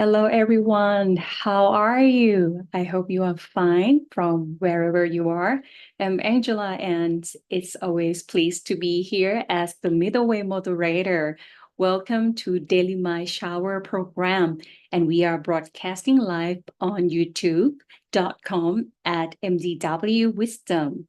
Hello, everyone. How are you? I hope you are fine from wherever you are. I'm Angela, and it's always pleased to be here as the Middleway moderator. Welcome to Daily My Shower program, and we are broadcasting live on youtube.com at MDW Wisdom.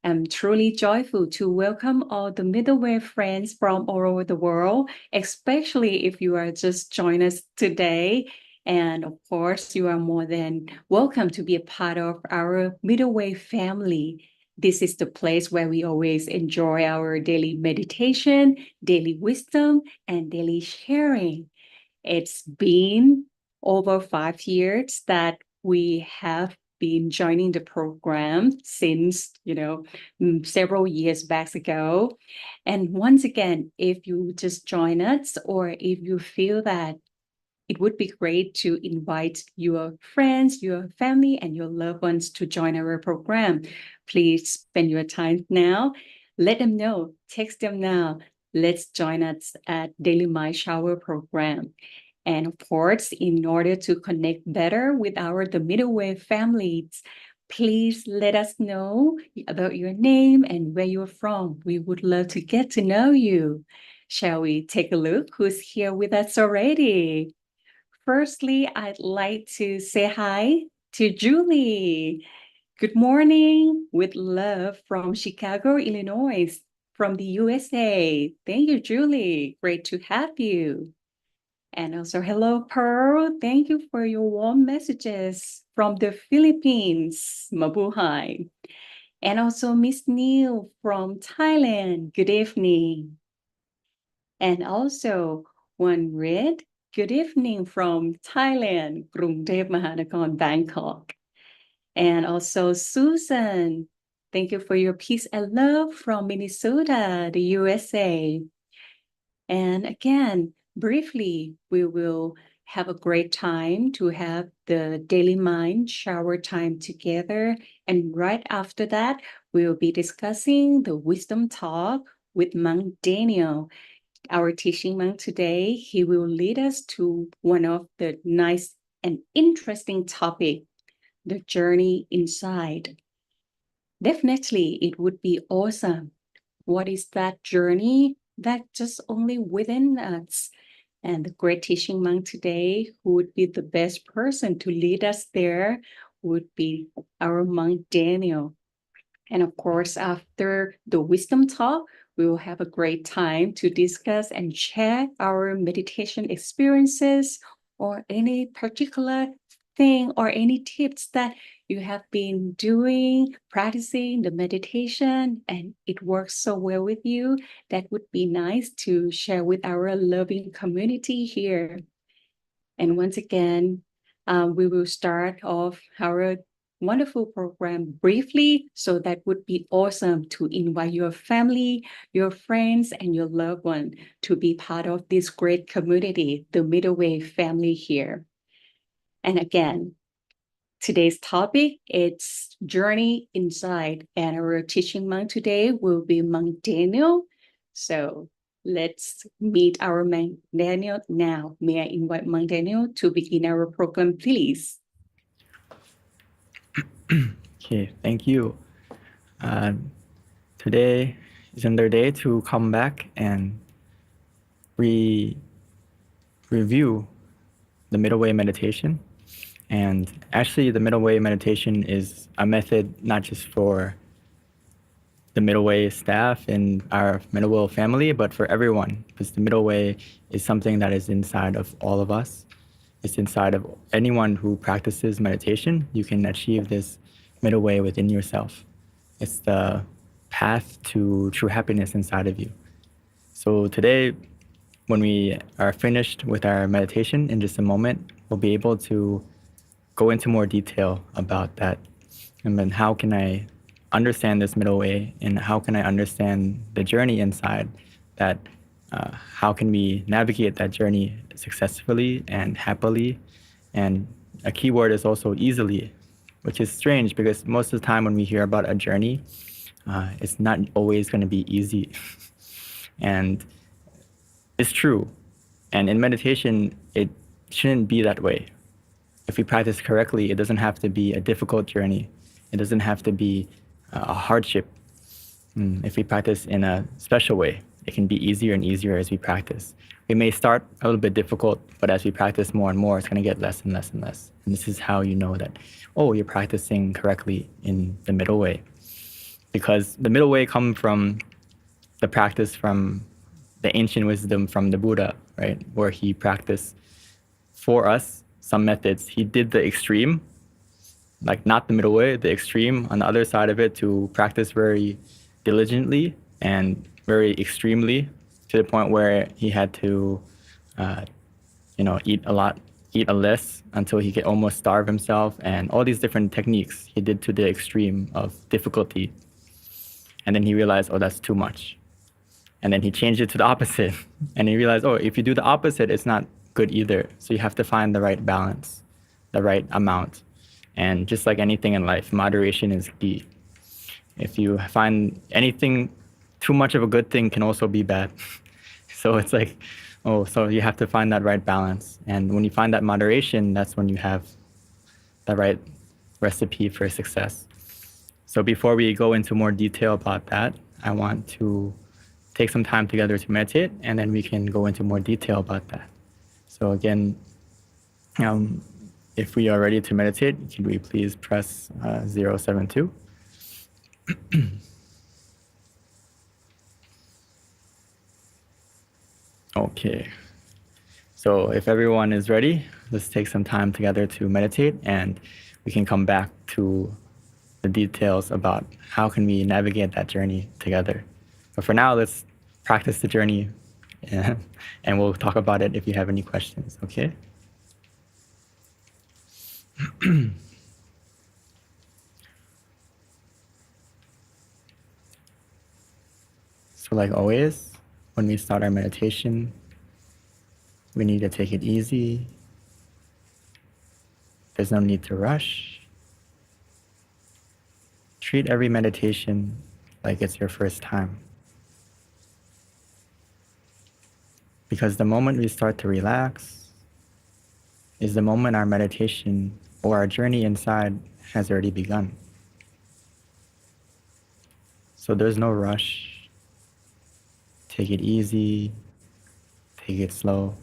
I'm truly joyful to welcome all the middleware friends from all over the world, especially if you are just joining us today. And of course, you are more than welcome to be a part of our middleware family. This is the place where we always enjoy our daily meditation, daily wisdom, and daily sharing. It's been over 5 years that we have been joining the program since, several years back ago. And once again, if you just join us or if you feel that it would be great to invite your friends, your family, and your loved ones to join our program, please spend your time now. Let them know, text them now. Let's join us at Daily My Shower program. And of course, in order to connect better with the middleware families, please let us know about your name and where you're from. We would love to get to know you. Shall we take a look who's here with us already? Firstly, I'd like to say hi to Julie. Good morning with love from Chicago, Illinois, from the USA. Thank you, Julie. Great to have you. And also, hello, Pearl. Thank you for your warm messages from the Philippines. Mabuhay. And also, Miss Neil from Thailand. Good evening. And also, One Red. Good evening from Thailand, Krungthep Mahanakhon, Bangkok. And also, Susan. Thank you for your peace and love from Minnesota, the USA. And again, briefly, we will have a great time to have the Daily Mind shower time together. And right after that, we will be discussing the wisdom talk with Monk Daniel. Our teaching monk today, he will lead us to one of the nice and interesting topic, the journey inside. Definitely, it would be awesome. What is that journey? That just only within us. And the great teaching monk today, who would be the best person to lead us there, would be our monk Daniel. And of course, after the wisdom talk, we will have a great time to discuss and share our meditation experiences or any particular thing or any tips that you have been doing, practicing the meditation, and it works so well with you. That would be nice to share with our loving community here. And once again, we will start off our wonderful program briefly. So that would be awesome to invite your family, your friends, and your loved one to be part of this great community, the Middleway family here. And again, today's topic is Journey Inside, and our teaching monk today will be Monk Daniel. So let's meet our Monk Daniel now. May I invite Monk Daniel to begin our program, please? Okay, thank you. Today is another day to come back and review the middle way meditation. And actually, the middle way meditation is a method not just for the middle way staff in our middle way family, but for everyone, because the middle way is something that is inside of all of us. It's inside of anyone who practices meditation. You can achieve this middle way within yourself. It's the path to true happiness inside of you. So today, when we are finished with our meditation in just a moment, we'll be able to go into more detail about that. And then how can I understand this middle way, and how can I understand the journey inside that? How can we navigate that journey successfully and happily? And a key word is also easily, which is strange because most of the time when we hear about a journey, it's not always going to be easy. And it's true. And in meditation, it shouldn't be that way. If we practice correctly, it doesn't have to be a difficult journey. It doesn't have to be a hardship. If we practice in a special way, it can be easier and easier as we practice. We may start a little bit difficult, but as we practice more and more, it's going to get less and less and less. And this is how you know that, oh, you're practicing correctly in the middle way. Because the middle way comes from the practice from the ancient wisdom from the Buddha, right? Where he practiced for us some methods. He did the extreme, like not the middle way, the extreme on the other side of it, to practice very diligently and very extremely, to the point where he had to, eat a lot, eat a less until he could almost starve himself, and all these different techniques he did to the extreme of difficulty. And then he realized, oh, that's too much. And then he changed it to the opposite. And he realized, oh, if you do the opposite, it's not good either. So you have to find the right balance, the right amount. And just like anything in life, moderation is key. If you find anything, too much of a good thing can also be bad. So it's like, so you have to find that right balance. And when you find that moderation, that's when you have the right recipe for success. So before we go into more detail about that, I want to take some time together to meditate, and then we can go into more detail about that. So again, if we are ready to meditate, can we please press 072? Okay. So if everyone is ready, let's take some time together to meditate, and we can come back to the details about how can we navigate that journey together. But for now, let's practice the journey, and we'll talk about it if you have any questions, okay? So like always, when we start our meditation, we need to take it easy. There's no need to rush. Treat every meditation like it's your first time. Because the moment we start to relax is the moment our meditation or our journey inside has already begun. So there's no rush. Take it easy. Take it slow.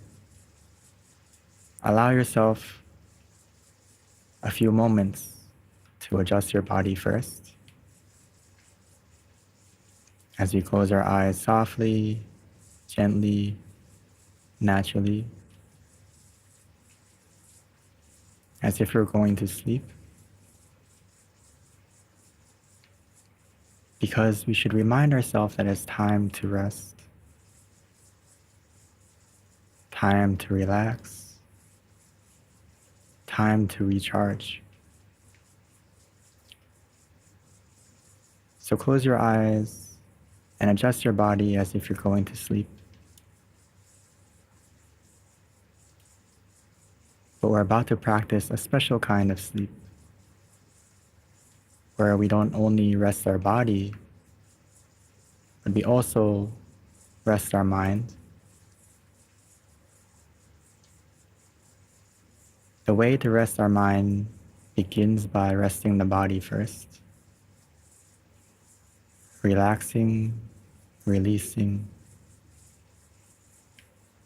Allow yourself a few moments to adjust your body first. As we close our eyes softly, gently, naturally, as if we're going to sleep. Because we should remind ourselves that it's time to rest, time to relax, time to recharge. So close your eyes and adjust your body as if you're going to sleep. But we're about to practice a special kind of sleep, where we don't only rest our body, but we also rest our mind. The way to rest our mind begins by resting the body first. Relaxing, releasing,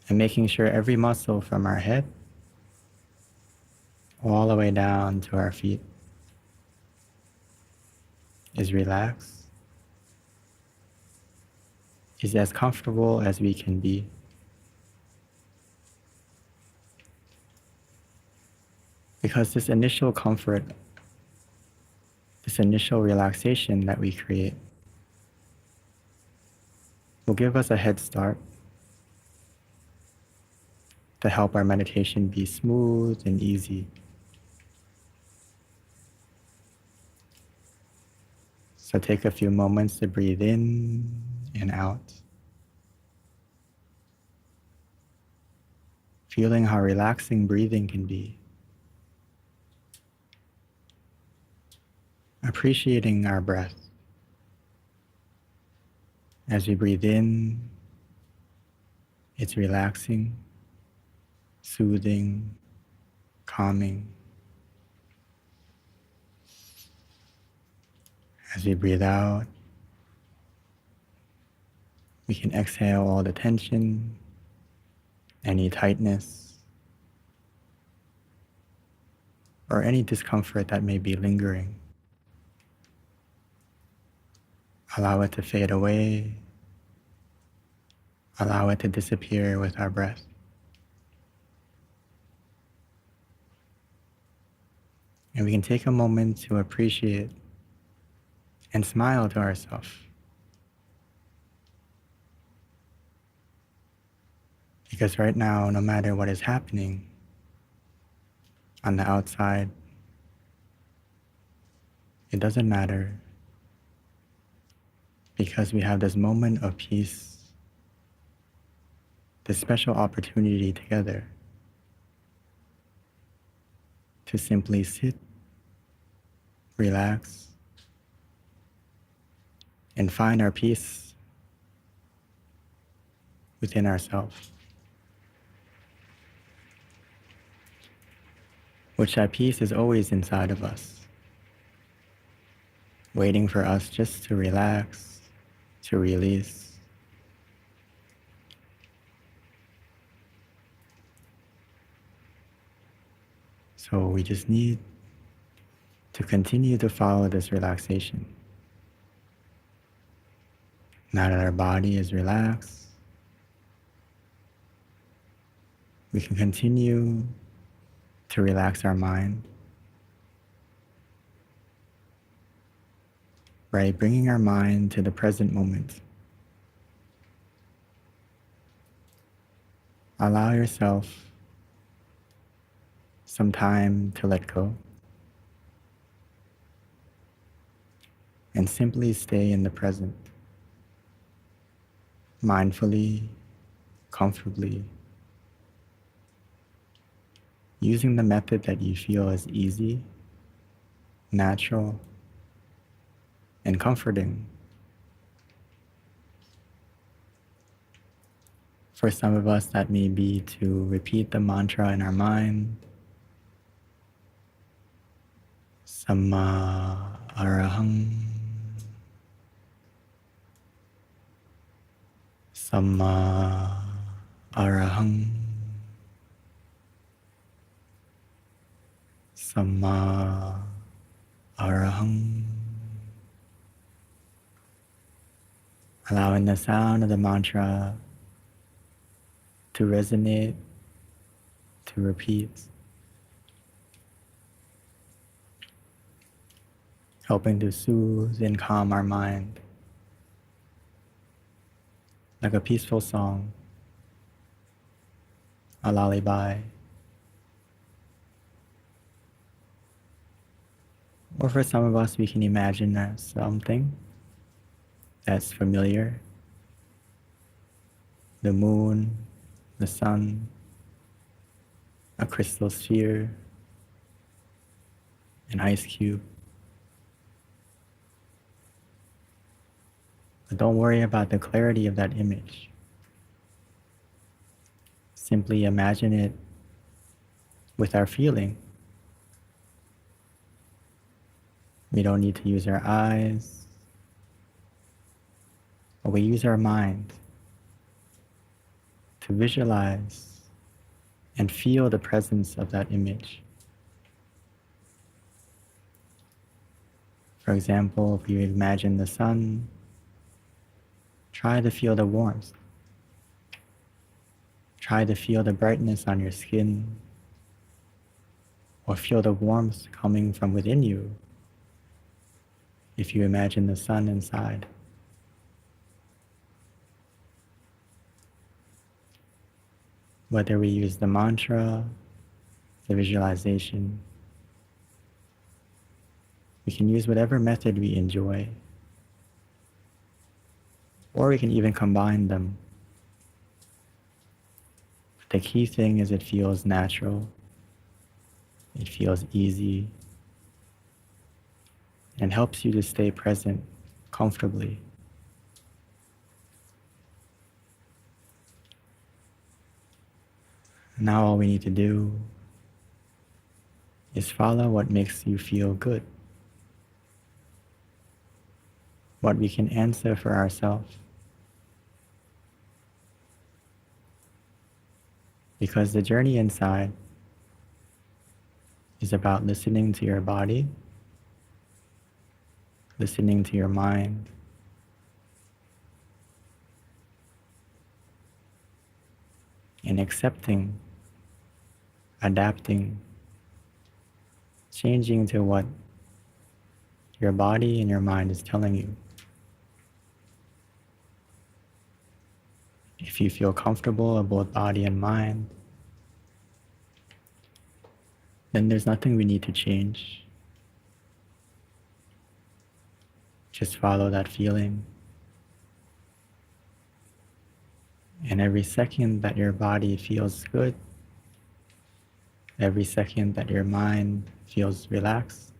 and making sure every muscle from our head all the way down to our feet is relaxed, is as comfortable as we can be. Because this initial comfort, this initial relaxation that we create will give us a head start to help our meditation be smooth and easy. So take a few moments to breathe in and out, feeling how relaxing breathing can be. Appreciating our breath. As we breathe in, it's relaxing, soothing, calming. As we breathe out, we can exhale all the tension, any tightness, or any discomfort that may be lingering. Allow it to fade away. Allow it to disappear with our breath. And we can take a moment to appreciate and smile to ourselves. Because right now, no matter what is happening on the outside, it doesn't matter, because we have this moment of peace, this special opportunity together to simply sit, relax, and find our peace within ourselves. Which that peace is always inside of us, waiting for us just to relax, to release. So we just need to continue to follow this relaxation. Now that our body is relaxed, we can continue to relax our mind by bringing our mind to the present moment. Allow yourself some time to let go and simply stay in the present, mindfully, comfortably, using the method that you feel is easy, natural, and comforting. For some of us, that may be to repeat the mantra in our mind, Samma Arahang, Samma Arahang, Samma Arahang. Allowing the sound of the mantra to resonate, to repeat, helping to soothe and calm our mind like a peaceful song, a lullaby. Or for some of us, we can imagine something that's familiar. The moon, the sun, a crystal sphere, an ice cube. But don't worry about the clarity of that image. Simply imagine it with our feeling. We don't need to use our eyes, but we use our mind to visualize and feel the presence of that image. For example, if you imagine the sun, try to feel the warmth. Try to feel the brightness on your skin, or feel the warmth coming from within you if you imagine the sun inside. Whether we use the mantra, the visualization, we can use whatever method we enjoy, or we can even combine them. The key thing is it feels natural, it feels easy, and helps you to stay present comfortably. Now all we need to do is follow what makes you feel good, what we can answer for ourselves. Because the journey inside is about listening to your body, listening to your mind, and accepting, adapting, changing to what your body and your mind is telling you. If you feel comfortable in both body and mind, then there's nothing we need to change. Just follow that feeling. And every second that your body feels good, every second that your mind feels relaxed,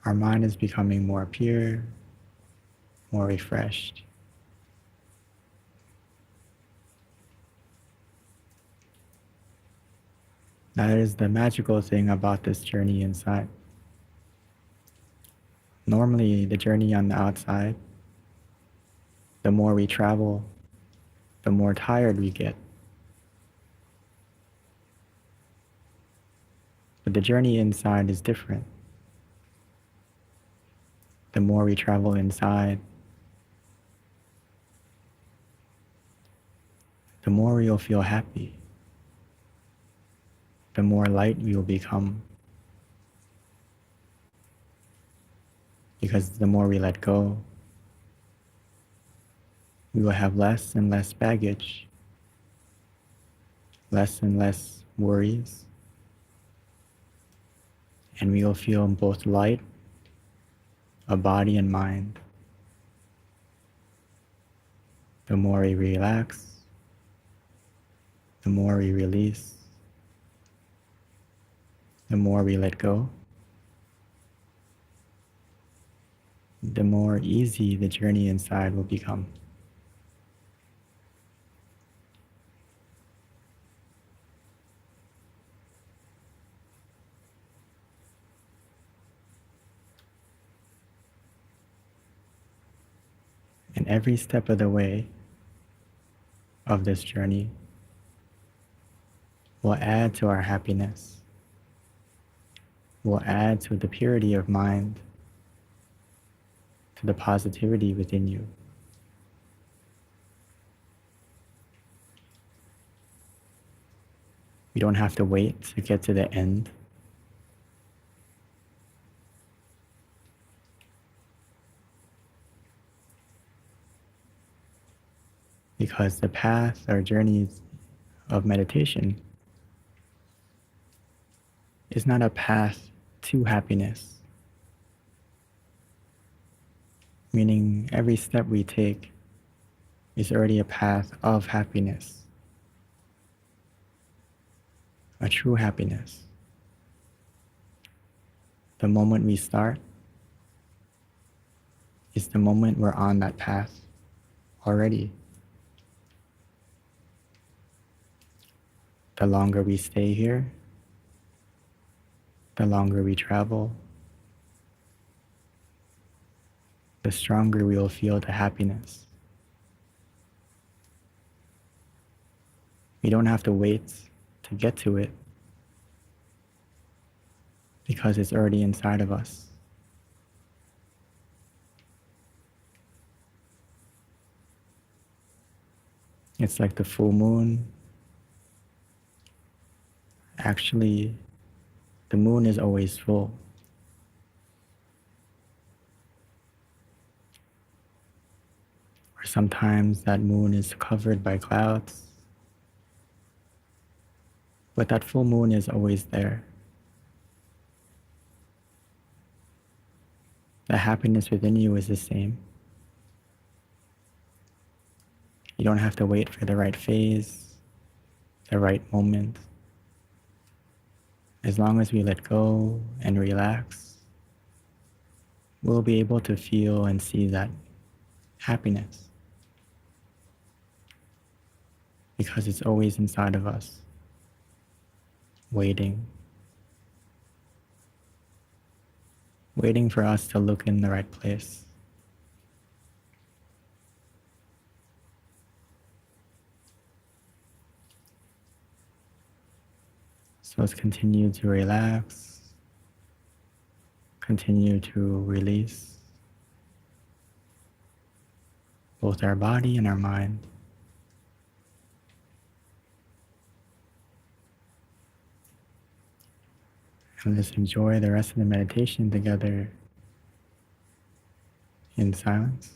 our mind is becoming more pure, more refreshed. That is the magical thing about this journey inside. Normally, the journey on the outside, the more we travel, the more tired we get. But the journey inside is different. The more we travel inside, the more you'll feel happy, the more light we will become. Because the more we let go, we will have less and less baggage, less and less worries, and we will feel both light of body and mind. The more we relax, the more we release, the more we let go, the more easy the journey inside will become. And every step of the way of this journey will add to our happiness, will add to the purity of mind, to the positivity within you. We don't have to wait to get to the end. Because the path or journeys of meditation is not a path to happiness. Meaning every step we take is already a path of happiness, a true happiness. The moment we start is the moment we're on that path already. The longer we stay here, the longer we travel, the stronger we will feel the happiness. We don't have to wait to get to it because it's already inside of us. It's like the full moon. Actually, the moon is always full. Or sometimes that moon is covered by clouds, but that full moon is always there. The happiness within you is the same. You don't have to wait for the right phase, the right moment. As long as we let go and relax, we'll be able to feel and see that happiness. because it's always inside of us, waiting for us to look in the right place. So let's continue to relax, continue to release both our body and our mind. And let's enjoy the rest of the meditation together in silence.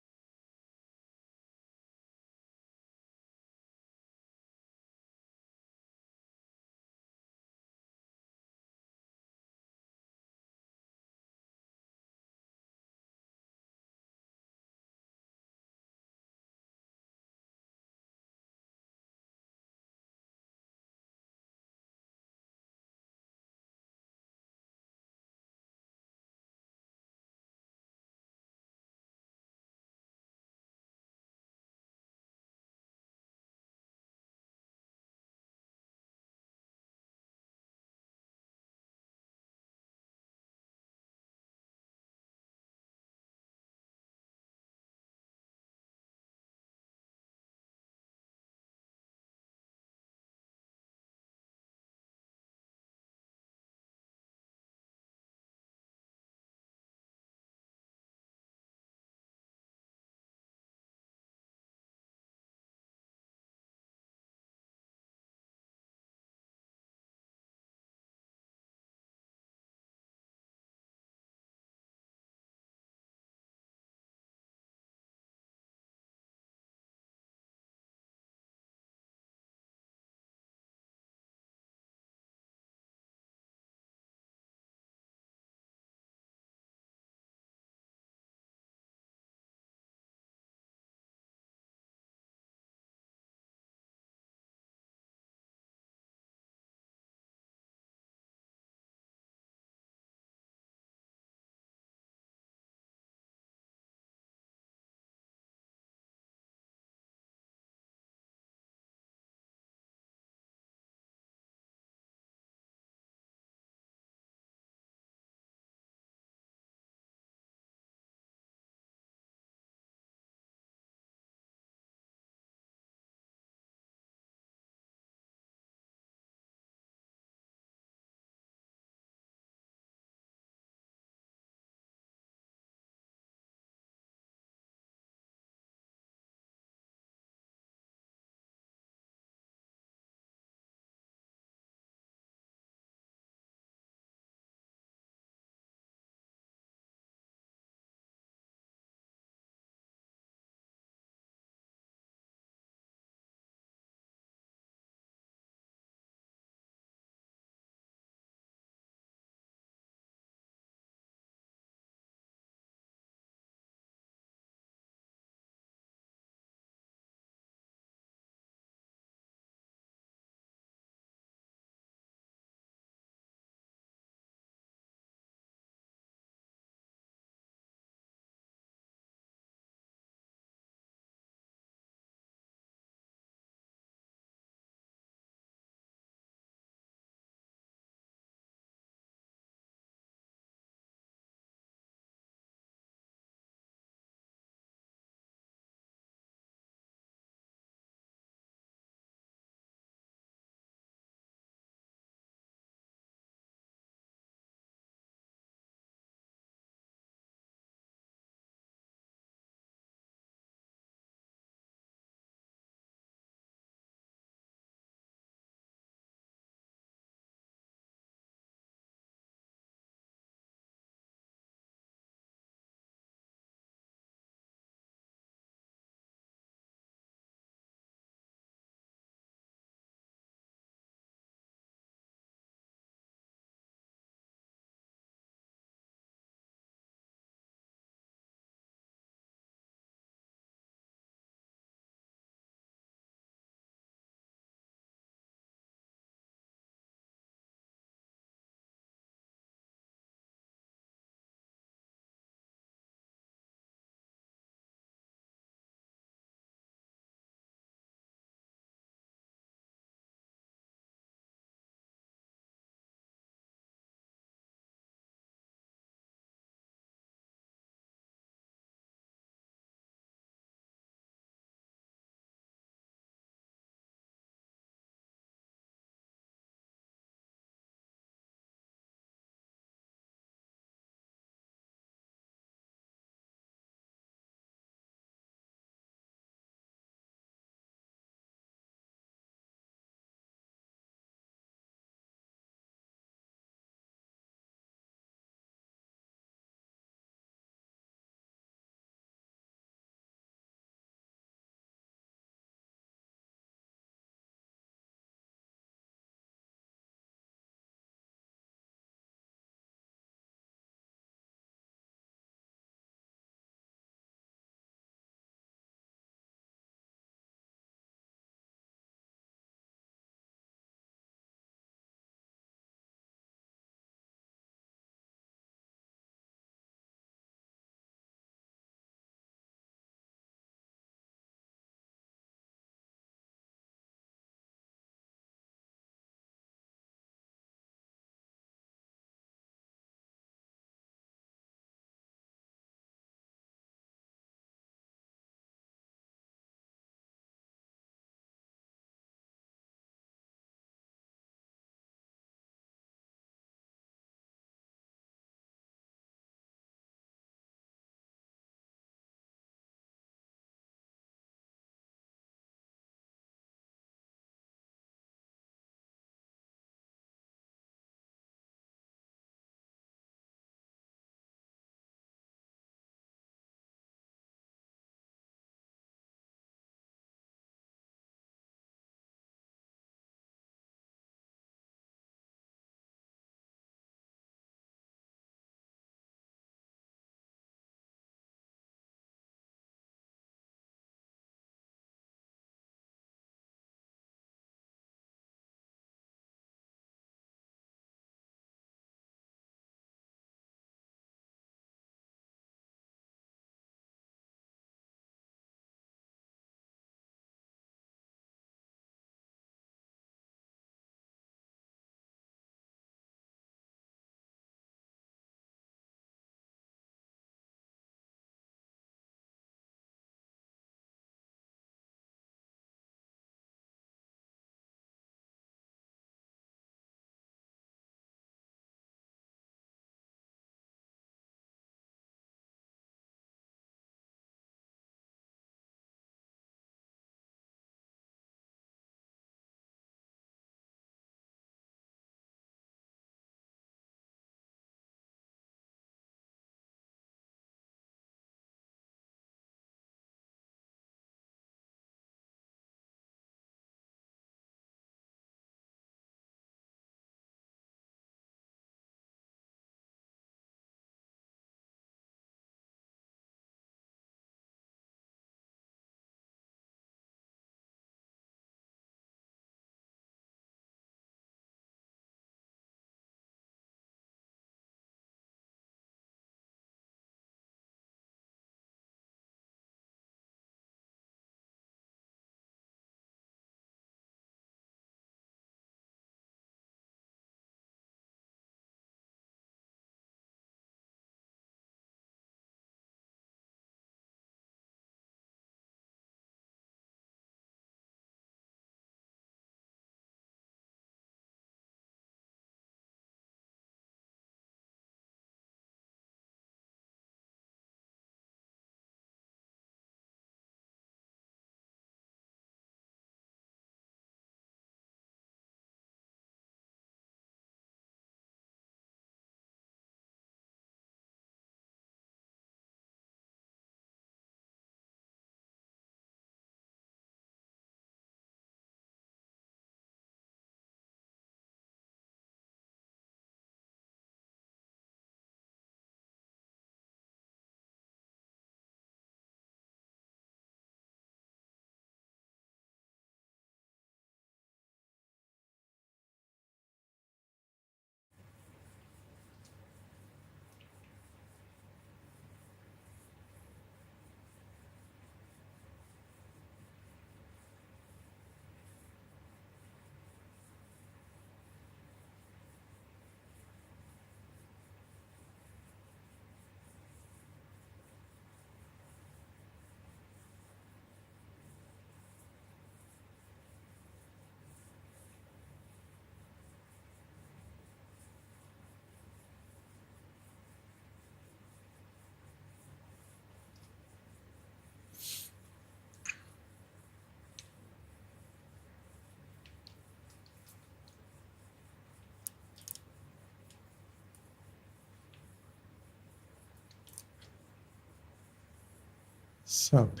สัพเพ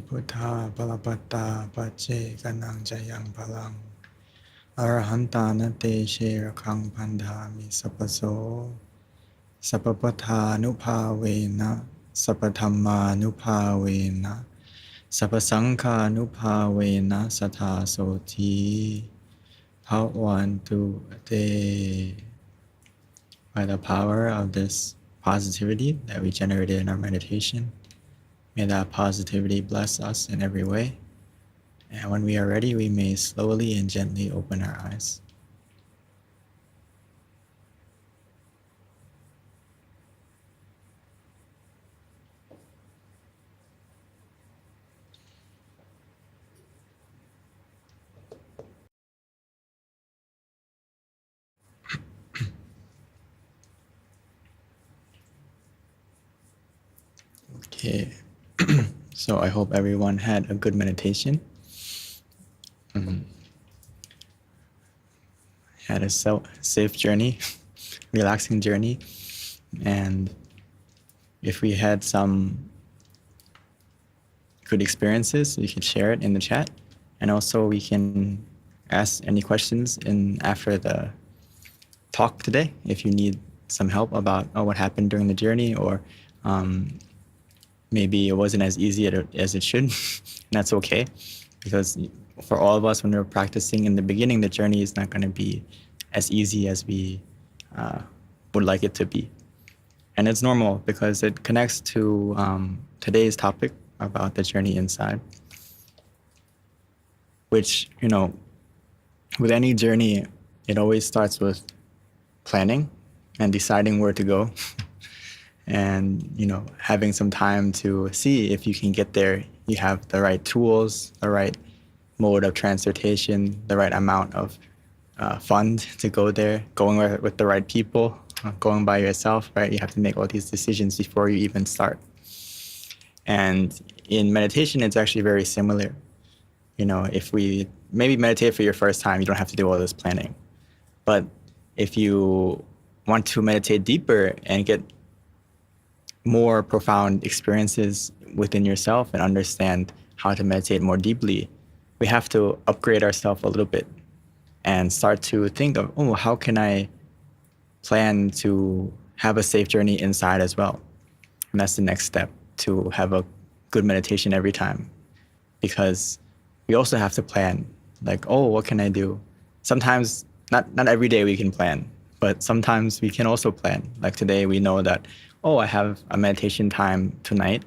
พุทธาปรปัตตาปัจเจกนังจยังพลังอรหันตานเตเชระคังพันธามิสัพพโสสัพพปทานุภาเวนะสัพพธรรมานุภาเวนะสัพพสังฆานุภาเวนะสทธาโสธีภวันตุเต By the power of this positivity that we generated in our meditation, may that positivity bless us in every way. And when we are ready, we may slowly and gently open our eyes. Okay, so I hope everyone had a good meditation. Had a safe journey, relaxing journey. And if we had some good experiences, we can share it in the chat. And also we can ask any questions after the talk today if you need some help about what happened during the journey, or maybe it wasn't as easy as it should. And that's okay, because for all of us, when we're practicing in the beginning, the journey is not going to be as easy as we would like it to be. And it's normal because it connects to today's topic about the journey inside, which, with any journey, it always starts with planning and deciding where to go and, having some time to see if you can get there. You have the right tools, the right mode of transportation, the right amount of fund to go there, going with the right people, going by yourself, right? You have to make all these decisions before you even start. And in meditation, it's actually very similar. If we maybe meditate for your first time, you don't have to do all this planning. But if you want to meditate deeper and get more profound experiences within yourself and understand how to meditate more deeply, we have to upgrade ourselves a little bit and start to think of, how can I plan to have a safe journey inside as well? And that's the next step, to have a good meditation every time. Because we also have to plan, like, what can I do? Sometimes, not every day we can plan, but sometimes we can also plan. Like today, we know that, I have a meditation time tonight.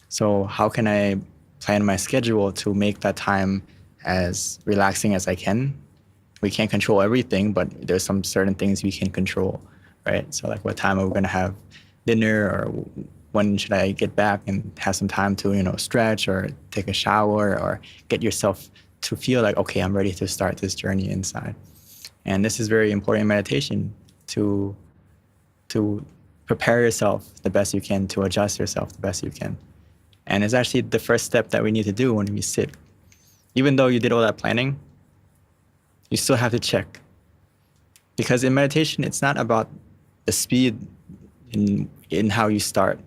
So how can I plan my schedule to make that time as relaxing as I can? We can't control everything, but there's some certain things we can control, right? So like, what time are we going to have dinner, or when should I get back and have some time to, stretch or take a shower, or get yourself to feel like, okay, I'm ready to start this journey inside. And this is very important in meditation, to prepare yourself the best you can, to adjust yourself the best you can. And it's actually the first step that we need to do when we sit. Even though you did all that planning, you still have to check. Because in meditation, it's not about the speed in how you start.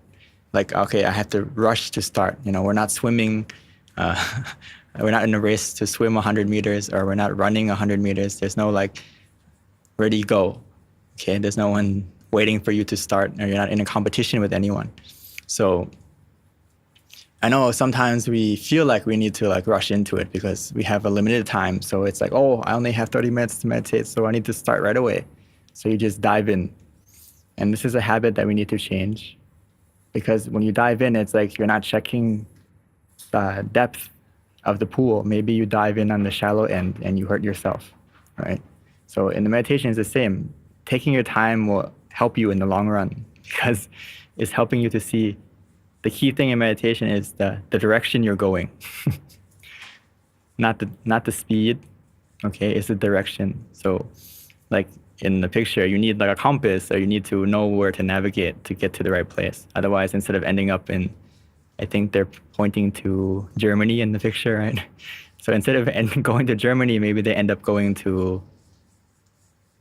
Like, okay, I have to rush to start. We're not swimming. We're not in a race to swim 100 meters, or we're not running 100 meters. There's no ready, go. Okay, there's no one waiting for you to start, or you're not in a competition with anyone. So I know sometimes we feel like we need to rush into it because we have a limited time. So it's like, I only have 30 minutes to meditate, so I need to start right away. So you just dive in. And this is a habit that we need to change, because when you dive in, it's like you're not checking the depth of the pool. Maybe you dive in on the shallow end and you hurt yourself, right? So in the meditation, it's the same. Taking your time will help you in the long run, because it's helping you to see. The key thing in meditation is the direction you're going, not the speed. Okay, it's the direction. So like in the picture, you need a compass, or you need to know where to navigate to get to the right place. Otherwise, instead of ending up in, I think they're pointing to Germany in the picture, right? So instead of going to Germany, maybe they end up going to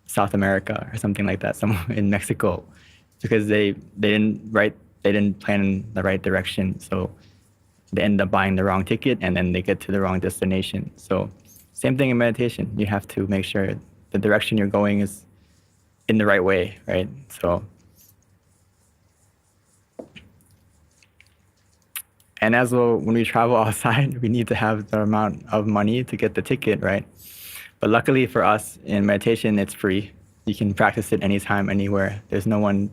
South America or something like that, somewhere in Mexico, because they didn't plan in the right direction. So they end up buying the wrong ticket and then they get to the wrong destination. So same thing in meditation. You have to make sure the direction you're going is in the right way, right? So, and as well, when we travel outside, we need to have the amount of money to get the ticket, right? But luckily for us in meditation, it's free. You can practice it anytime, anywhere. There's no one,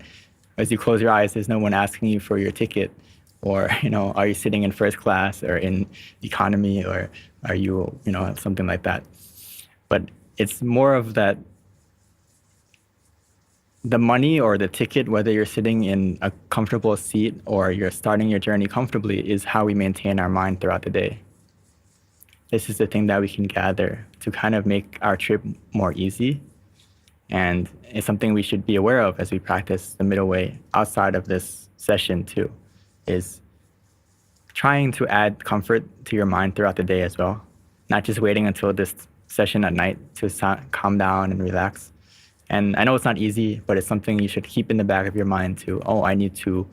as you close your eyes, there's no one asking you for your ticket, or, are you sitting in first class or in economy, or are you, something like that. But it's more of that, the money or the ticket, whether you're sitting in a comfortable seat or you're starting your journey comfortably, is how we maintain our mind throughout the day. This is the thing that we can gather to kind of make our trip more easy. And it's something we should be aware of as we practice the middle way outside of this session too, is trying to add comfort to your mind throughout the day as well. Not just waiting until this session at night to calm down and relax. And I know it's not easy, but it's something you should keep in the back of your mind too. Oh, I need to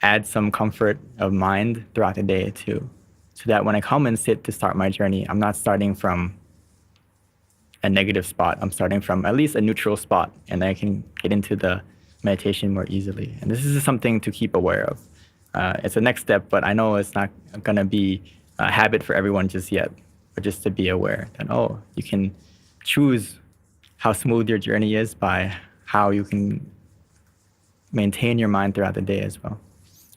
add some comfort of mind throughout the day too, so that when I come and sit to start my journey, I'm not starting from a negative spot. I'm starting from at least a neutral spot, and I can get into the meditation more easily. And this is something to keep aware of. It's a next step, but I know it's not going to be a habit for everyone just yet, but just to be aware that, you can choose how smooth your journey is by how you can maintain your mind throughout the day as well.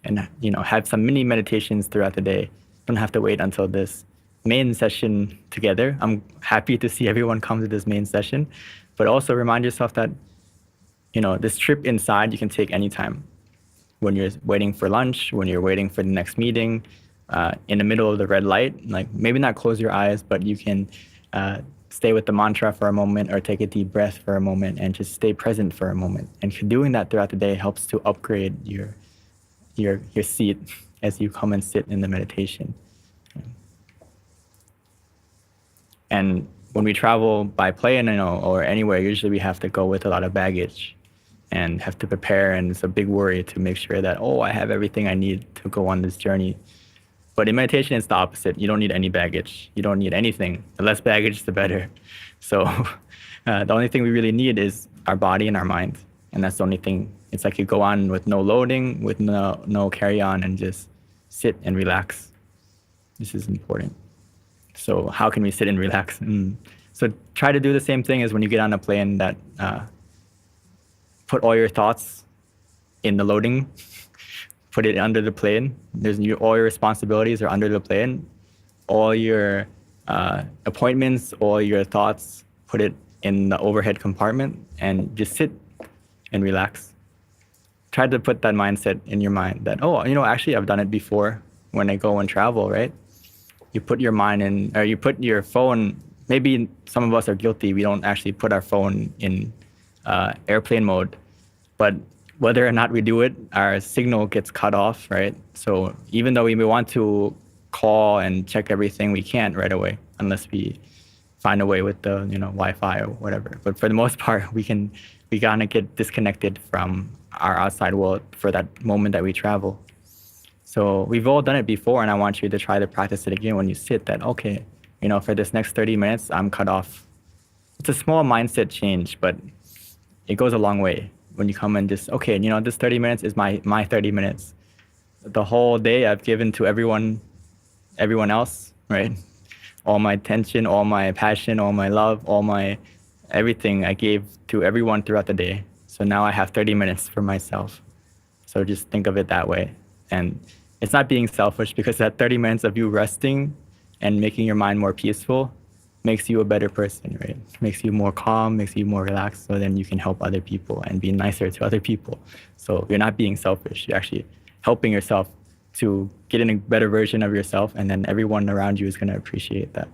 And, have some mini meditations throughout the day. Don't have to wait until this main session together. I'm happy to see everyone come to this main session, but also remind yourself that, this trip inside you can take anytime. When you're waiting for lunch, when you're waiting for the next meeting, in the middle of the red light, like maybe not close your eyes, but you can stay with the mantra for a moment or take a deep breath for a moment and just stay present for a moment. And doing that throughout the day helps to upgrade your seat as you come and sit in the meditation. And when we travel by plane, or anywhere, usually we have to go with a lot of baggage and have to prepare, and it's a big worry to make sure that, I have everything I need to go on this journey. But in meditation, it's the opposite. You don't need any baggage. You don't need anything. The less baggage, the better. So the only thing we really need is our body and our mind. And that's the only thing. It's like you go on with no loading, with no carry-on, and just sit and relax. This is important. So how can we sit and relax? So try to do the same thing as when you get on a plane, that put all your thoughts in the loading, put it under the plane. All your responsibilities are under the plane. All your appointments, all your thoughts, put it in the overhead compartment and just sit and relax. Try to put that mindset in your mind that, actually I've done it before when I go and travel, right? You put your mind in, or you put your phone, maybe some of us are guilty. We don't actually put our phone in airplane mode, but whether or not we do it, our signal gets cut off, right? So even though we may want to call and check everything, we can't right away unless we find a way with the Wi-Fi or whatever. But for the most part, we gotta get disconnected from our outside world for that moment that we travel. So we've all done it before, and I want you to try to practice it again when you sit. That for this next 30 minutes, I'm cut off. It's a small mindset change, but it goes a long way. When you come and just, this 30 minutes is my 30 minutes. The whole day I've given to everyone else, right? All my attention, all my passion, all my love, all my everything I gave to everyone throughout the day. So now I have 30 minutes for myself. So just think of it that way. And it's not being selfish, because that 30 minutes of you resting and making your mind more peaceful makes you a better person, right? Makes you more calm, makes you more relaxed, so then you can help other people and be nicer to other people. So you're not being selfish. You're actually helping yourself to get in a better version of yourself, and then everyone around you is going to appreciate that.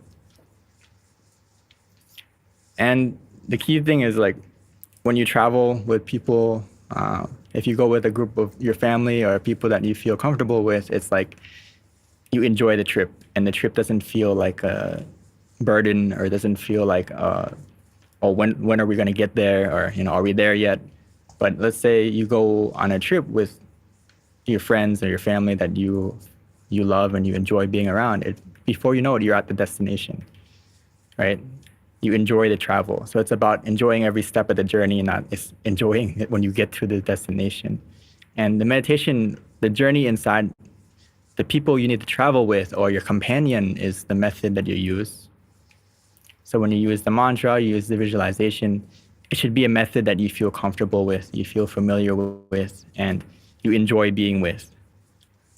And the key thing is, like, when you travel with people, if you go with a group of your family or people that you feel comfortable with, it's like you enjoy the trip, and the trip doesn't feel like a burden, or doesn't feel like, when are we going to get there, or are we there yet? But let's say you go on a trip with your friends or your family that you you love and you enjoy being around, before you know it, you're at the destination, right? You enjoy the travel. So it's about enjoying every step of the journey, not enjoying it when you get to the destination. And the meditation, the journey inside, the people you need to travel with or your companion is the method that you use. So when you use the mantra, you use the visualization, it should be a method that you feel comfortable with, you feel familiar with, and you enjoy being with,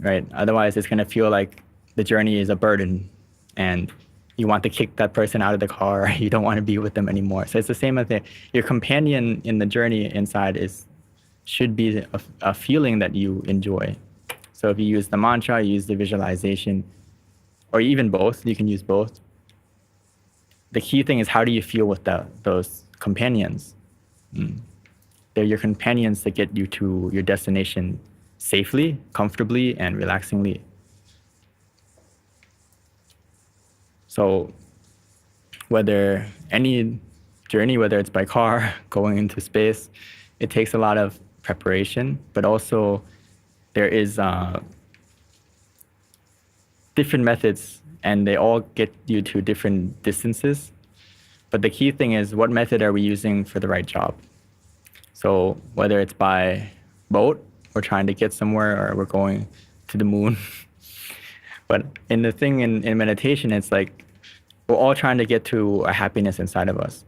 right? Otherwise, it's going to feel like the journey is a burden and you want to kick that person out of the car. You don't want to be with them anymore. So it's the same thing. Your companion in the journey inside should be a feeling that you enjoy. So if you use the mantra, you use the visualization, or even both, you can use both. The key thing is, how do you feel with those companions? They're your companions that get you to your destination safely, comfortably, and relaxingly. So whether any journey, whether it's by car, going into space, it takes a lot of preparation, but also there is different methods and they all get you to different distances. But the key thing is, what method are we using for the right job? So whether it's by boat, we're trying to get somewhere, or we're going to the moon. But in meditation, it's like we're all trying to get to a happiness inside of us.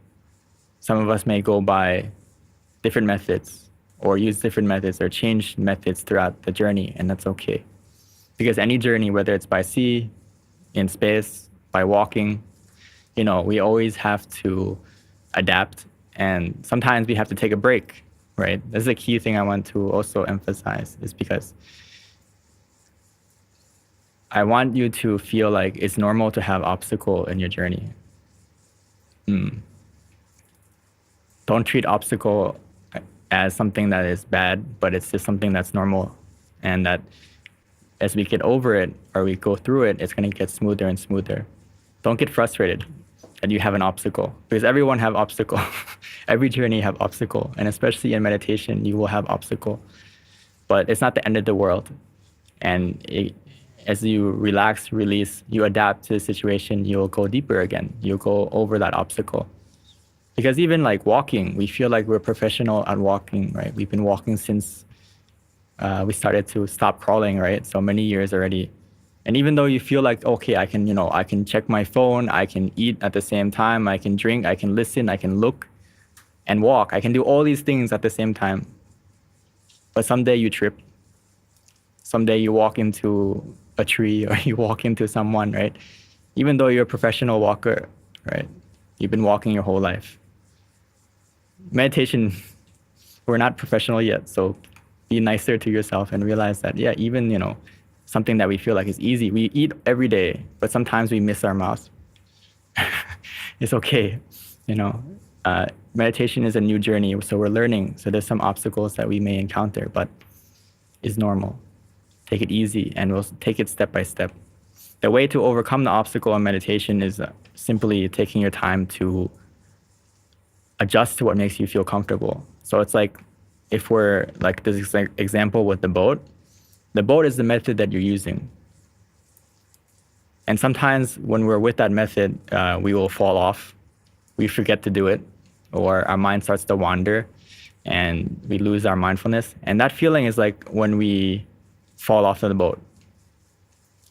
Some of us may go by different methods or use different methods or change methods throughout the journey, and that's okay. Because any journey, whether it's by sea, in space, by walking, we always have to adapt, and sometimes we have to take a break, right? This is a key thing I want to also emphasize, is because I want you to feel like it's normal to have obstacle in your journey. Don't treat obstacle as something that is bad, but it's just something that's normal, and that as we get over it or we go through it, it's going to get smoother and smoother. Don't get frustrated that you have an obstacle, because everyone have obstacle. Every journey have obstacle, and especially in meditation, you will have obstacle. But it's not the end of the world. And as you relax, release, you adapt to the situation, you'll go deeper again. You'll go over that obstacle. Because even like walking, we feel like we're professional at walking, right? We've been walking since we started to stop crawling, right? So many years already. And even though you feel like, okay, I can check my phone, I can eat at the same time, I can drink, I can listen, I can look and walk. I can do all these things at the same time. But someday you trip. Someday you walk into a tree or you walk into someone, right? Even though you're a professional walker, right? You've been walking your whole life. Meditation, we're not professional yet, so be nicer to yourself and realize that, yeah, even, something that we feel like is easy. We eat every day, but sometimes we miss our mouth. It's okay, Meditation is a new journey, so we're learning. So there's some obstacles that we may encounter, but it's normal. Take it easy, and we'll take it step by step. The way to overcome the obstacle in meditation is simply taking your time to adjust to what makes you feel comfortable. So it's like, if we're like this example with the boat is the method that you're using. And sometimes when we're with that method, we will fall off. We forget to do it, or our mind starts to wander and we lose our mindfulness. And that feeling is like when we fall off of the boat.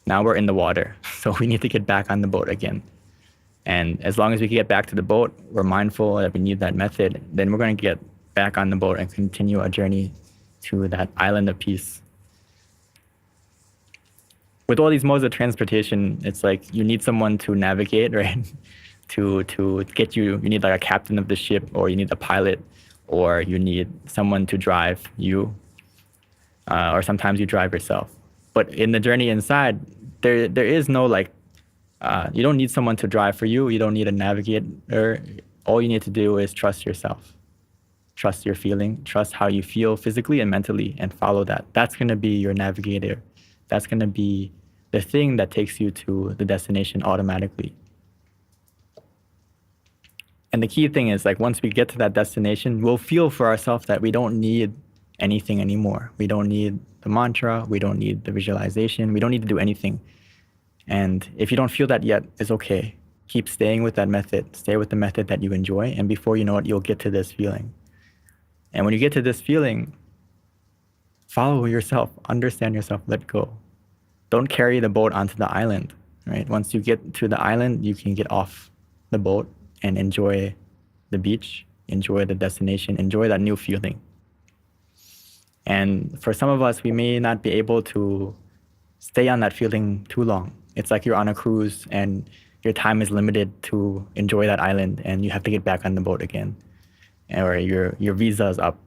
Now we're in the water, so we need to get back on the boat again. And as long as we get back to the boat, we're mindful that we need that method, then we're going to get back on the boat and continue our journey to that island of peace. With all these modes of transportation, it's like you need someone to navigate, right? to get you need like a captain of the ship, or you need a pilot, or you need someone to drive you, or sometimes you drive yourself. But in the journey inside, there is no you don't need someone to drive for you. You don't need a navigator. All you need to do is trust yourself. Trust your feeling. Trust how you feel physically and mentally, and follow that. That's going to be your navigator. That's going to be the thing that takes you to the destination automatically. And the key thing is, once we get to that destination, we'll feel for ourselves that we don't need anything anymore. We don't need the mantra. We don't need the visualization. We don't need to do anything. And if you don't feel that yet, it's okay. Keep staying with that method. Stay with the method that you enjoy. And before you know it, you'll get to this feeling. And when you get to this feeling, follow yourself, understand yourself, let go. Don't carry the boat onto the island, right? Once you get to the island, you can get off the boat and enjoy the beach, enjoy the destination, enjoy that new feeling. And for some of us, we may not be able to stay on that feeling too long. It's like you're on a cruise and your time is limited to enjoy that island and you have to get back on the boat again, or your visa is up.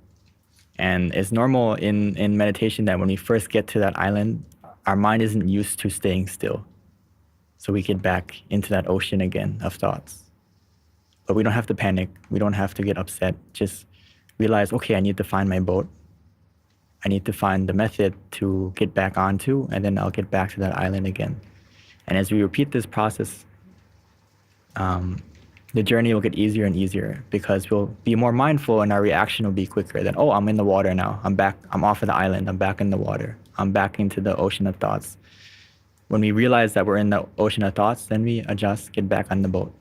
And it's normal in meditation that when we first get to that island, our mind isn't used to staying still. So we get back into that ocean again of thoughts. But we don't have to panic. We don't have to get upset. Just realize, okay, I need to find my boat. I need to find the method to get back onto, and then I'll get back to that island again. And as we repeat this process, the journey will get easier and easier because we'll be more mindful and our reaction will be quicker. Then, oh, I'm in the water now. I'm back. I'm off of the island. I'm back in the water. I'm back into the ocean of thoughts. When we realize that we're in the ocean of thoughts, then we adjust, get back on the boat.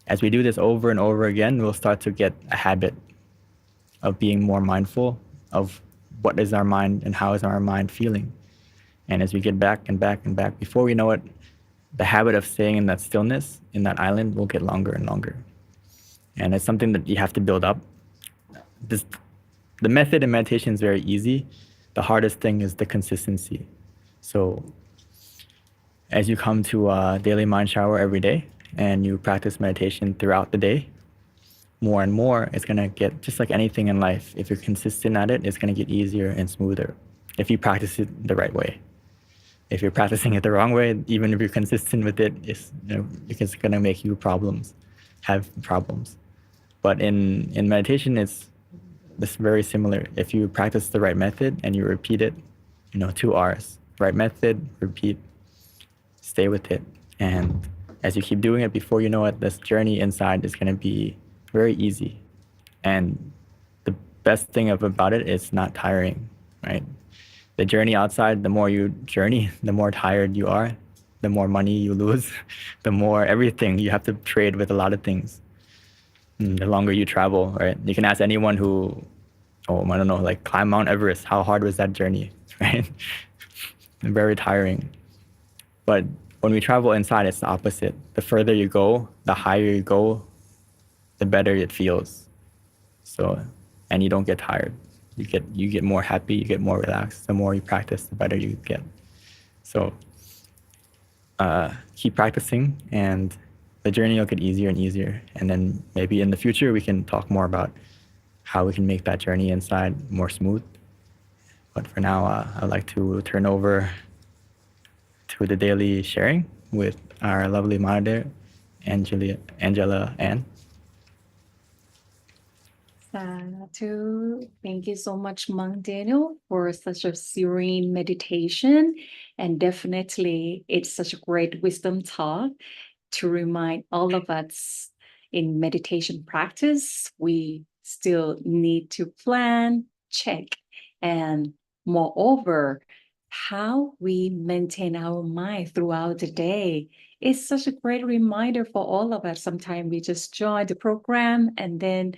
As we do this over and over again, we'll start to get a habit of being more mindful of what is our mind and how is our mind feeling. And as we get back and back and back, before we know it, the habit of staying in that stillness, in that island, will get longer and longer. And it's something that you have to build up. The method in meditation is very easy. The hardest thing is the consistency. So as you come to a daily mind shower every day and you practice meditation throughout the day, more and more, it's going to get, just like anything in life, if you're consistent at it, it's going to get easier and smoother if you practice it the right way. If you're practicing it the wrong way, even if you're consistent with it, it's going to make you have problems. But in meditation, it's very similar. If you practice the right method and you repeat it, 2 R's, right method, repeat, stay with it. And as you keep doing it, before you know it, this journey inside is going to be very easy. And the best thing about it is not tiring, right? The journey outside, the more you journey, the more tired you are, the more money you lose, the more everything. You have to trade with a lot of things. And the longer you travel, right? You can ask anyone who, I don't know, like climb Mount Everest. How hard was that journey, right? Very tiring. But when we travel inside, it's the opposite. The further you go, the higher you go, the better it feels. So, and you don't get tired. You get more happy, you get more relaxed. The more you practice, the better you get. So keep practicing and the journey will get easier and easier. And then maybe in the future, we can talk more about how we can make that journey inside more smooth. But for now, I'd like to turn over to the daily sharing with our lovely monitor, Angela Ann. Sadhu. Thank you so much, Monk Daniel, for such a serene meditation. And definitely, it's such a great wisdom talk to remind all of us in meditation practice, we still need to plan, check, and moreover, how we maintain our mind throughout the day. It's such a great reminder for all of us. Sometimes we just join the program and then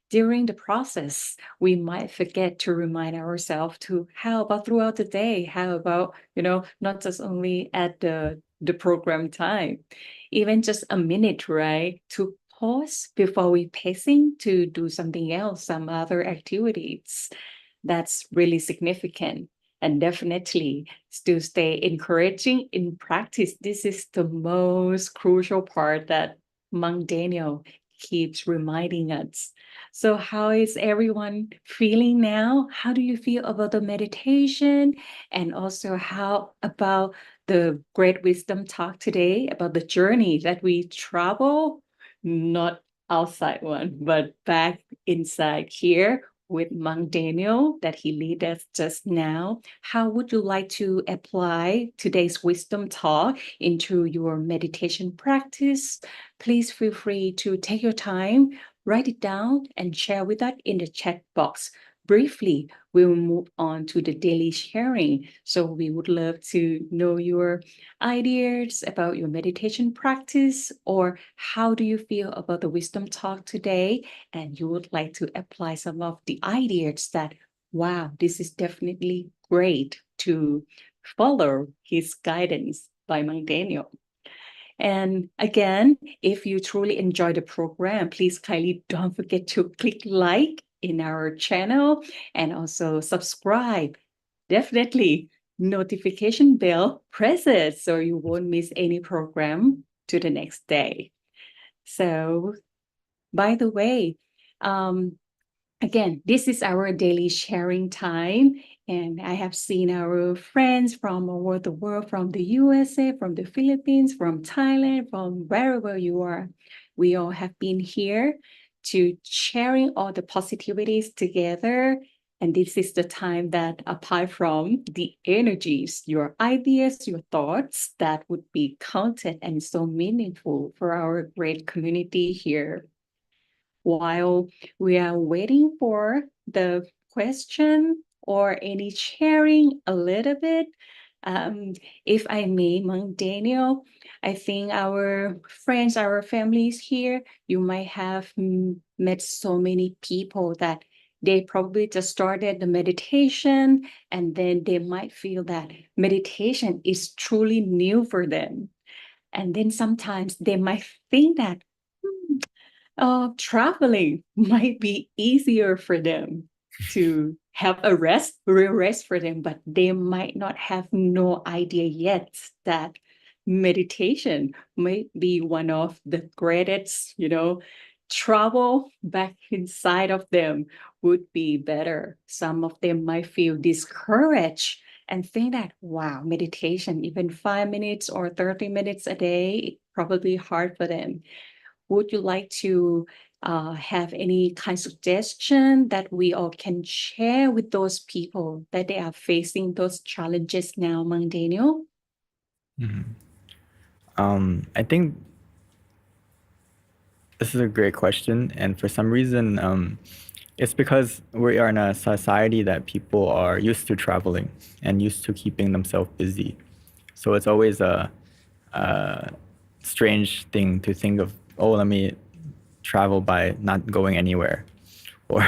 during the process, we might forget to remind ourselves to how about throughout the day? How about, not just only at the program time, even just a minute, right? To pause before we pacing to do something else, some other activities. That's really significant. And definitely still stay encouraging in practice. This is the most crucial part that Monk Daniel keeps reminding us. So how is everyone feeling now? How do you feel about the meditation? And also how about the great wisdom talk today about the journey that we travel, not outside one, but back inside here with Monk Daniel that he led us just now. How would you like to apply today's wisdom talk into your meditation practice? Please feel free to take your time, write it down, and share with us in the chat box briefly, we will move on to the daily sharing. So we would love to know your ideas about your meditation practice, or how do you feel about the wisdom talk today? And you would like to apply some of the ideas that, wow, this is definitely great to follow his guidance by Mang Daniel. And again, if you truly enjoy the program, please kindly don't forget to click like in our channel and also subscribe. Definitely notification bell, press it so you won't miss any program to the next day. So, by the way, again, this is our daily sharing time, and I have seen our friends from all over the world, from the USA, from the Philippines, from Thailand, from wherever you are. We all have been here to sharing all the positivities together. And this is the time that, apart from the energies, your ideas, your thoughts, that would be counted and so meaningful for our great community here. While we are waiting for the question or any sharing a little bit, if I may, Mang Daniel, I think our friends, our families here, you might have met so many people that they probably just started the meditation, and then they might feel that meditation is truly new for them. And then sometimes they might think that, traveling might be easier for them to have a real rest for them, but they might not have no idea yet that meditation might be one of the greatest, travel back inside of them would be better. Some of them might feel discouraged and think that, wow, meditation, even 5 minutes or 30 minutes a day, it's probably hard for them. Would you like to have any kind of suggestion that we all can share with those people that they are facing those challenges now, Mang Daniel? I think this is a great question, and for some reason, it's because we are in a society that people are used to traveling and used to keeping themselves busy. So it's always a strange thing to think of, oh, let me travel by not going anywhere. Or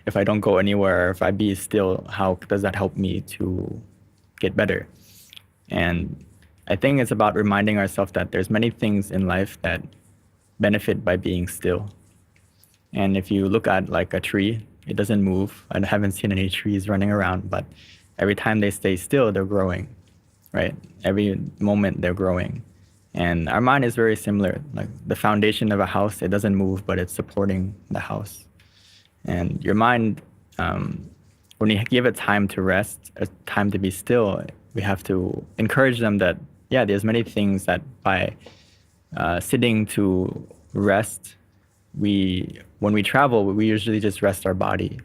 if I don't go anywhere, if I be still, how does that help me to get better? And I think it's about reminding ourselves that there's many things in life that benefit by being still. And if you look at like a tree, it doesn't move. I haven't seen any trees running around, but every time they stay still, they're growing, right? Every moment they're growing. And our mind is very similar. Like the foundation of a house, it doesn't move, but it's supporting the house. And your mind, when you give it time to rest, time to be still, we have to encourage them that, yeah, there's many things that by sitting to rest, when we travel, we usually just rest our body,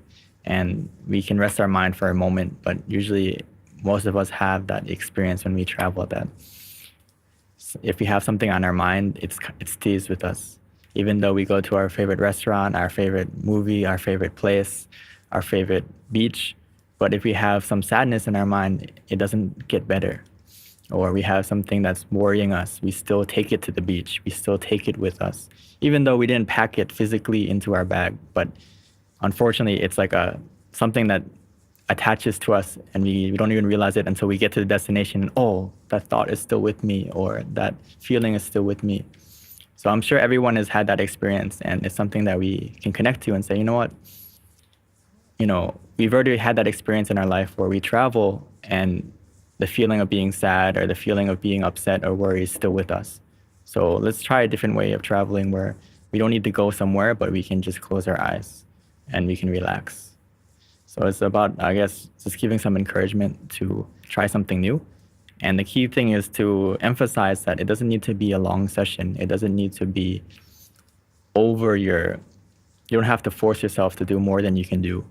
and we can rest our mind for a moment. But usually, most of us have that experience when we travel, that if we have something on our mind, it stays with us. Even though we go to our favorite restaurant, our favorite movie, our favorite place, our favorite beach, but if we have some sadness in our mind, it doesn't get better. Or we have something that's worrying us, we still take it to the beach, we still take it with us, even though we didn't pack it physically into our bag. But unfortunately, it's like something that attaches to us, and we don't even realize it until we get to the destination. Oh, that thought is still with me, or that feeling is still with me. So I'm sure everyone has had that experience, and it's something that we can connect to and say, you know what, we've already had that experience in our life where we travel and the feeling of being sad or the feeling of being upset or worried is still with us. So let's try a different way of traveling where we don't need to go somewhere, but we can just close our eyes and we can relax. So it's about, I guess, just giving some encouragement to try something new. And the key thing is to emphasize that it doesn't need to be a long session. It doesn't need to be you don't have to force yourself to do more than you can do.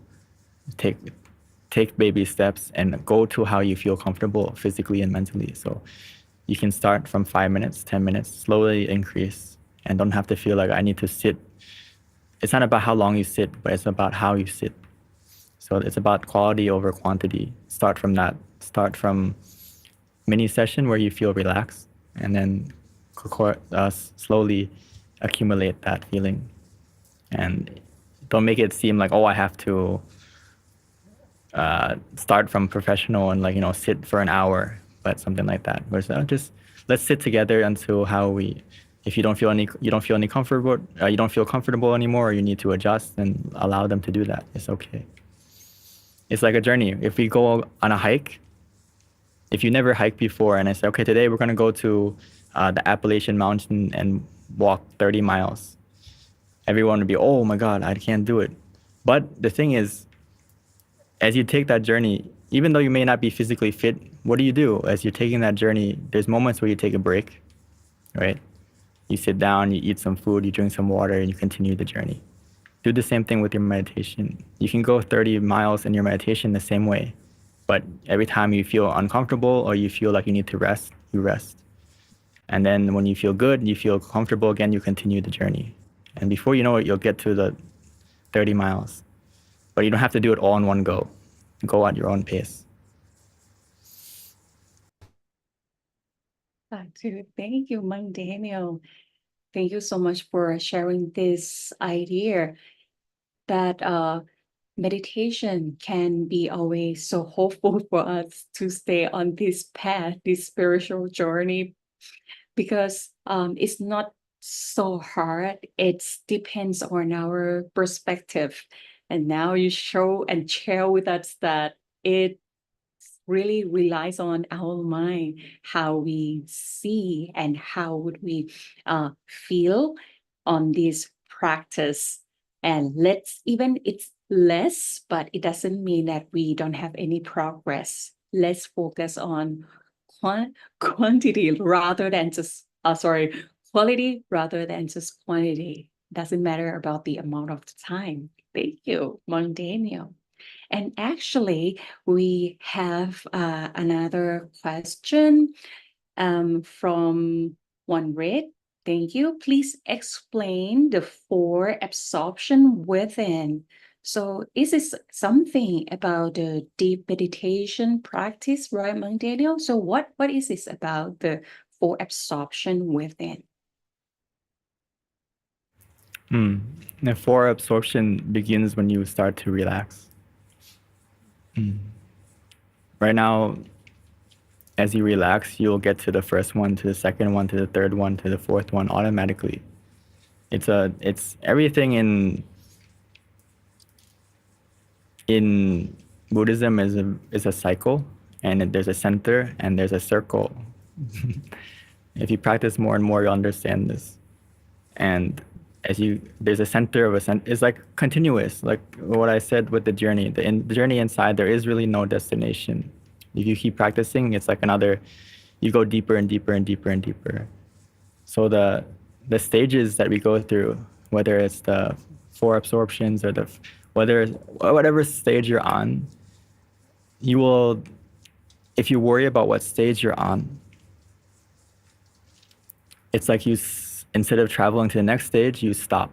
Take baby steps and go to how you feel comfortable physically and mentally. So you can start from 5 minutes, 10 minutes, slowly increase, and don't have to feel like I need to sit. It's not about how long you sit, but it's about how you sit. So it's about quality over quantity. Start from that. Start from mini session where you feel relaxed, and then slowly accumulate that feeling. And don't make it seem like, oh, I have to start from professional and sit for an hour, but something like that. Whereas just let's sit together until if you don't feel any comfortable, you don't feel comfortable anymore, or you need to adjust, and allow them to do that. It's okay. It's like a journey. If we go on a hike, if you never hiked before, and I say, okay, today we're gonna go to the Appalachian Mountain and walk 30 miles, everyone would be, oh my God, I can't do it. But the thing is, as you take that journey, even though you may not be physically fit, what do? As you're taking that journey, there's moments where you take a break, right? You sit down, you eat some food, you drink some water, and you continue the journey. Do the same thing with your meditation. You can go 30 miles in your meditation the same way, but every time you feel uncomfortable or you feel like you need to rest, you rest. And then when you feel good, you feel comfortable again, you continue the journey. And before you know it, you'll get to the 30 miles. But you don't have to do it all in one go. Go at your own pace. Thank you, Mang Daniel. Thank you so much for sharing this idea that meditation can be always so hopeful for us to stay on this path, this spiritual journey, because it's not so hard. It depends on our perspective. And now you show and share with us that it really relies on our mind, how we see and how would we feel on this practice. And it's less, but it doesn't mean that we don't have any progress. Let's focus on quantity rather than just, quality rather than just quantity. Doesn't matter about the amount of time. Thank you, Mang Daniel. And actually, we have another question from One Red. Thank you. Please explain the 4 absorption within. So is this something about the deep meditation practice, right, Mang Daniel? So what is this about the 4 absorption within? The 4 absorption begins when you start to relax. Right now, as you relax, you'll get to the first one, to the second one, to the third one, to the fourth one automatically. It's everything in Buddhism is a cycle, and there's a center and there's a circle. If you practice more and more, you'll understand this. And there's a center of it's like continuous, like what I said with the journey. The journey inside, there is really no destination. If you keep practicing, it's like you go deeper and deeper and deeper and deeper. So the stages that we go through, whether it's the 4 absorptions or whatever stage you're on, if you worry about what stage you're on, it's like instead of traveling to the next stage, you stop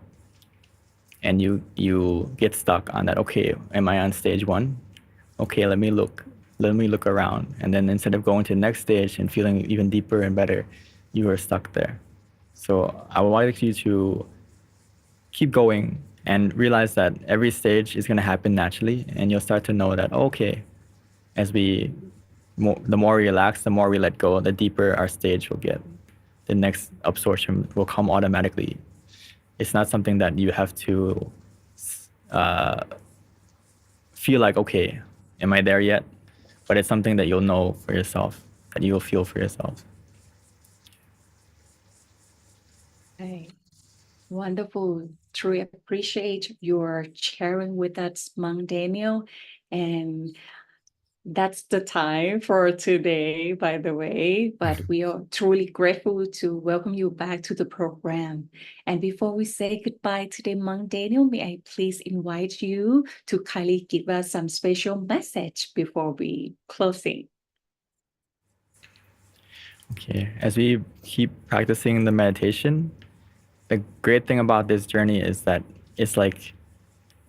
and you get stuck on that. Okay, am I on stage 1? Okay, let me look around. And then instead of going to the next stage and feeling even deeper and better, you are stuck there. So I would like you to keep going and realize that every stage is going to happen naturally, and you'll start to know that, okay, the more we relax, the more we let go, the deeper our stage will get. The next absorption will come automatically. It's not something that you have to feel like, okay, am I there yet? But it's something that you'll know for yourself, that you'll feel for yourself. Okay. Wonderful. Truly appreciate your sharing with us, Mang Daniel. And that's the time for today, by the way, but we are truly grateful to welcome you back to the program. And before we say goodbye today, Mang Daniel, may I please invite you to kindly give us some special message before we closing. Okay, as we keep practicing the meditation, the great thing about this journey is that it's like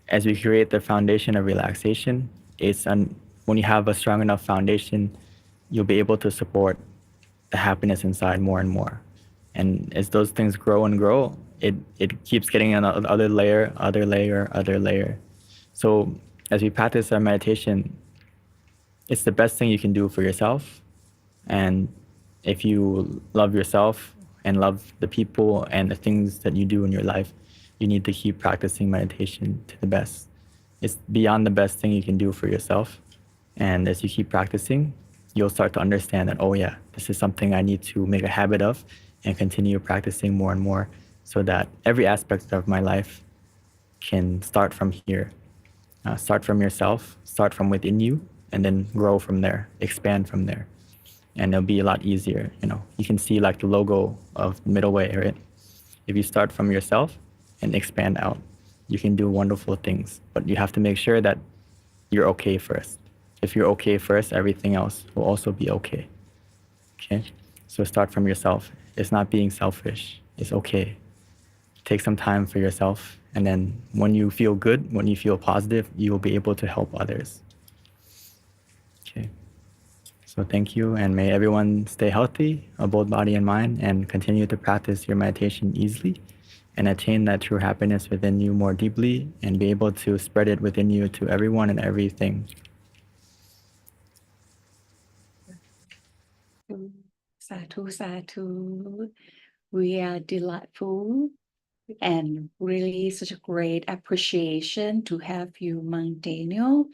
as we create the foundation of relaxation, when you have a strong enough foundation, you'll be able to support the happiness inside more and more. And as those things grow and grow, it keeps getting another layer, other layer, other layer. So as we practice our meditation, it's the best thing you can do for yourself. And if you love yourself and love the people and the things that you do in your life, you need to keep practicing meditation to the best. It's beyond the best thing you can do for yourself. And as you keep practicing, you'll start to understand that, oh yeah, this is something I need to make a habit of and continue practicing more and more so that every aspect of my life can start from here. Start from yourself, start from within you, and then grow from there, expand from there. And it'll be a lot easier. You can see like the logo of Middle Way, right? If you start from yourself and expand out, you can do wonderful things. But you have to make sure that you're okay first. If you're okay first, everything else will also be okay. Okay? So start from yourself. It's not being selfish. It's okay. Take some time for yourself. And then when you feel good, when you feel positive, you will be able to help others. Okay. So thank you, and may everyone stay healthy of both body and mind, and continue to practice your meditation easily and attain that true happiness within you more deeply and be able to spread it within you to everyone and everything. Sadhu, sadhu. We are delightful and really such a great appreciation to have you, Monk Daniel.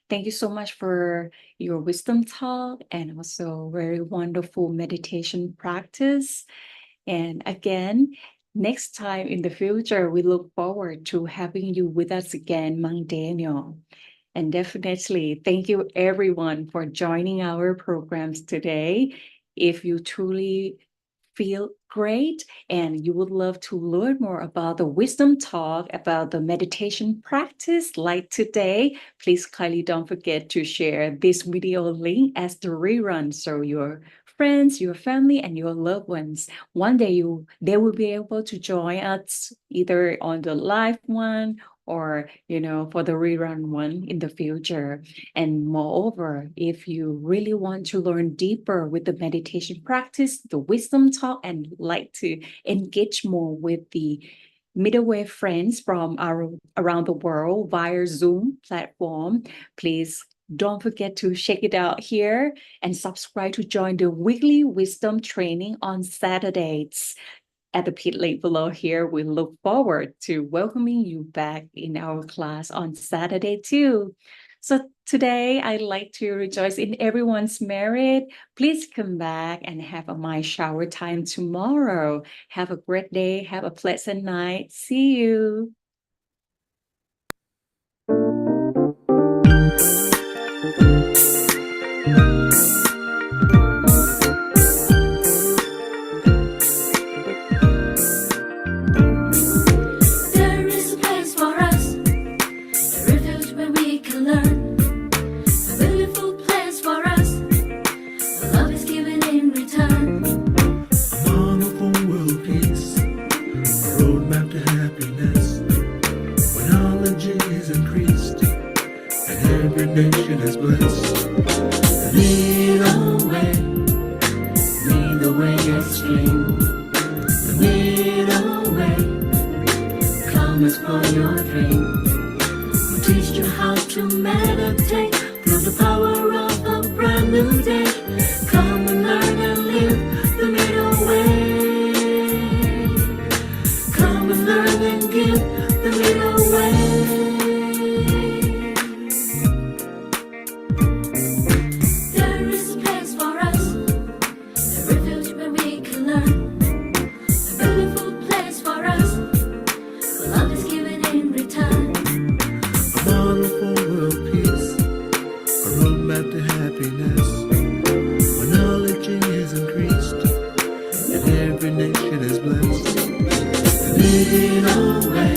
Thank you so much for your wisdom talk and also very wonderful meditation practice. And again, next time in the future, we look forward to having you with us again, Monk Daniel. And definitely, thank you everyone for joining our programs today. If you truly feel great and you would love to learn more about the wisdom talk, about the meditation practice like today, please kindly don't forget to share this video link as the rerun so your friends, your family, and your loved ones, one day they will be able to join us either on the live one or for the rerun one in the future. And moreover, if you really want to learn deeper with the meditation practice, the wisdom talk, and like to engage more with the Middle Way friends from around the world via Zoom platform, please don't forget to check it out here and subscribe to join the weekly wisdom training on Saturdays. At the pit link below here, we look forward to welcoming you back in our class on Saturday too. So today, I'd like to rejoice in everyone's merit. Please come back and have a mind shower time tomorrow. Have a great day. Have a pleasant night. See you. There is a place for us, a refuge where we can learn, a beautiful place for us, where love is given in return. A wonderful world peace, a roadmap to happiness, where knowledge is increased, and every nation is blessed. Lead the way extreme, lead away, come explore your dream. We'll teach you how to meditate, feel the power of a brand new day. Come and learn and live the middle way. Come and learn and give the middle way. There is a place for us, a refuge where we can learn, a beautiful place for us, where love is given in return. A wonderful world peace, a roadmap to happiness, where knowledge is increased, and every nation is blessed. Lead away,